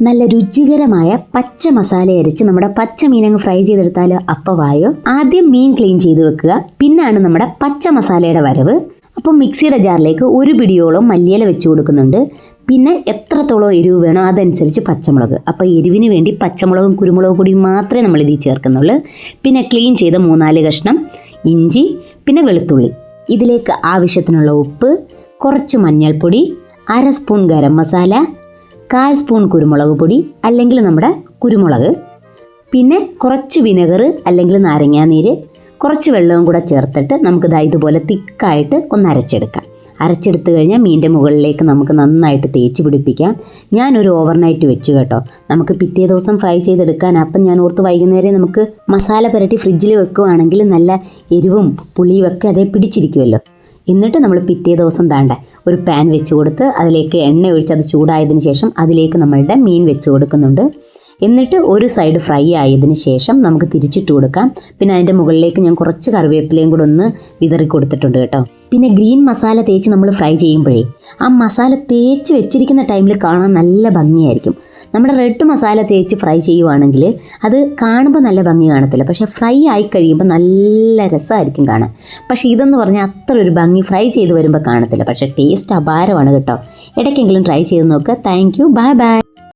നല്ല രുചികരമായ പച്ച മസാല അരച്ച് നമ്മുടെ പച്ച മീനങ്ങ് ഫ്രൈ ചെയ്തെടുത്താൽ അപ്പവായോ. ആദ്യം മീൻ ക്ലീൻ ചെയ്ത് വെക്കുക, പിന്നാണ് നമ്മുടെ പച്ച മസാലയുടെ വരവ്. അപ്പം മിക്സിയുടെ ജാറിലേക്ക് ഒരു പിടിയോളം മല്ലിയില വെച്ച് കൊടുക്കുന്നുണ്ട്. പിന്നെ എത്രത്തോളം എരിവ് വേണോ അതനുസരിച്ച് പച്ചമുളക്. അപ്പോൾ എരിവിന് വേണ്ടി പച്ചമുളകും കുരുമുളക് പൊടിയും മാത്രമേ നമ്മൾ ഇതിൽ ചേർക്കുന്നുള്ളൂ. പിന്നെ ക്ലീൻ ചെയ്ത 3-4 കഷ്ണം ഇഞ്ചി, പിന്നെ വെളുത്തുള്ളി. ഇതിലേക്ക് ആവശ്യത്തിനുള്ള ഉപ്പ്, കുറച്ച് മഞ്ഞൾപ്പൊടി, 1/2 സ്പൂൺ ഗരം മസാല, 1/4 സ്പൂൺ കുരുമുളക് പൊടി അല്ലെങ്കിൽ നമ്മുടെ കുരുമുളക്, പിന്നെ കുറച്ച് വിനെഗർ അല്ലെങ്കിൽ നാരങ്ങാനീര്, കുറച്ച് വെള്ളവും കൂടെ ചേർത്തിട്ട് നമുക്കിത് ഇതുപോലെ തിക്കായിട്ട് ഒന്ന് അരച്ചെടുക്കാം. അരച്ചെടുത്ത് കഴിഞ്ഞാൽ മീൻ്റെ മുകളിലേക്ക് നമുക്ക് നന്നായിട്ട് തേച്ച് പിടിപ്പിക്കാം. ഞാനൊരു ഓവർനൈറ്റ് വെച്ചു കേട്ടോ, നമുക്ക് പിറ്റേ ദിവസം ഫ്രൈ ചെയ്തെടുക്കാൻ. അപ്പം ഞാൻ ഓർത്ത് വൈകുന്നേരം നമുക്ക് മസാല പുരട്ടി ഫ്രിഡ്ജിൽ വെക്കുകയാണെങ്കിൽ നല്ല എരിവും പുളിയും ഒക്കെ അതേ പിടിച്ചിരിക്കുമല്ലോ. എന്നിട്ട് നമ്മൾ പിറ്റേ ദിവസം ഒരു പാൻ വെച്ച് കൊടുത്ത് അതിലേക്ക് എണ്ണ ഒഴിച്ച് അത് ചൂടായതിന് ശേഷം അതിലേക്ക് നമ്മളുടെ മീൻ വെച്ച് കൊടുക്കുന്നുണ്ട്. എന്നിട്ട് ഒരു സൈഡ് ഫ്രൈ ആയതിന് ശേഷം നമുക്ക് തിരിച്ചിട്ട് കൊടുക്കാം. പിന്നെ അതിൻ്റെ മുകളിലേക്ക് ഞാൻ കുറച്ച് കറിവേപ്പിലയും കൂടെ ഒന്ന് വിതറി കൊടുത്തിട്ടുണ്ട് കേട്ടോ. പിന്നെ ഗ്രീൻ മസാല തേച്ച് നമ്മൾ ഫ്രൈ ചെയ്യുമ്പോഴേ ആ മസാല തേച്ച് വെച്ചിരിക്കുന്ന ടൈമിൽ കാണാൻ നല്ല ഭംഗിയായിരിക്കും. നമ്മുടെ റെഡ് മസാല തേച്ച് ഫ്രൈ ചെയ്യുവാണെങ്കിൽ അത് കാണുമ്പോൾ നല്ല ഭംഗി കാണത്തില്ല, പക്ഷേ ഫ്രൈ ആയി കഴിയുമ്പോൾ നല്ല രസമായിരിക്കും കാണാൻ. പക്ഷേ ഇതെന്ന് പറഞ്ഞാൽ അത്ര ഒരു ഭംഗി ഫ്രൈ ചെയ്ത് വരുമ്പോൾ കാണത്തില്ല, പക്ഷേ ടേസ്റ്റ് അപാരമാണ് കേട്ടോ. ഇടയ്ക്കെങ്കിലും ട്രൈ ചെയ്ത് നോക്കുക. Thank you, bye bye.